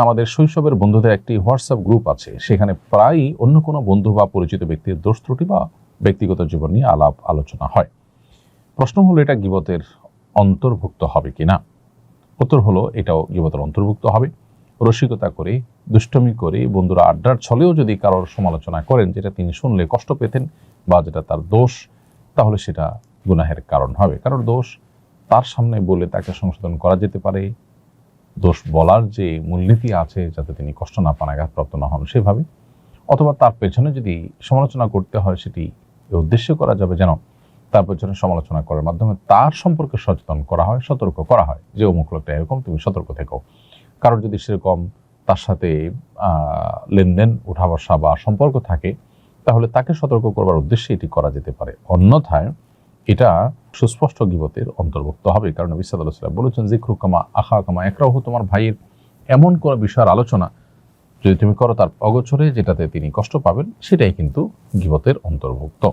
আমাদের শৈশবের বন্ধুদের একটি হোয়াটসঅ্যাপ গ্রুপ আছে, সেখানে প্রায়ই অন্য কোনো বন্ধু বা পরিচিত ব্যক্তির দোষ ত্রুটি বা ব্যক্তিগত জীবন নিয়ে আলাপ আলোচনা হয়। প্রশ্ন হলো, এটা গীবতের অন্তর্ভুক্ত হবে কিনা? উত্তর হলো, এটাও গীবতের অন্তর্ভুক্ত হবে। রসিকতা করে, দুষ্টমি করে, বন্ধুরা আড্ডার ছলেও যদি কারোর সমালোচনা করেন যেটা তিনি শুনলে কষ্ট পেতেন বা যেটা তার দোষ, তাহলে সেটা গুনাহের কারণ হবে। কারণ দোষ তার সামনে বলে তাকে সংশোধন করা যেতে পারে। দোষ বলার যে মূলনীতি আছে যাতে তিনি কষ্ট না পান, আঘাতপ্রাপ্ত না হন সেভাবে, অথবা তার পেছনে যদি সমালোচনা করতে হয় সেটি উদ্দেশ্য করা যাবে যেন তার পেছনে সমালোচনা করার মাধ্যমে তার সম্পর্কে সচেতন করা হয়, সতর্ক করা হয় যে অমুক লোকটা এরকম, তুমি সতর্ক থেকো। কারোর যদি সেরকম তার সাথে লেনদেন, উঠা বসা বা সম্পর্ক থাকে, তাহলে তাকে সতর্ক করবার উদ্দেশ্যে এটি করা যেতে পারে। অন্যথায় এটা সুস্পষ্ট গীবতের অন্তর্ভুক্ত হবে। কারণ নবী সাল্লাল্লাহু আলাইহি ওয়াসাল্লাম বলেছেন, যিকরুকামা আখাকামা ইয়াকরাহু, তোমার ভাইয়ের এমন কোন বিষয়ের আলোচনা যদি তুমি করো তার অগোচরে, যেটাতে তিনি কষ্ট পাবেন, সেটাই কিন্তু গীবতের অন্তর্ভুক্ত।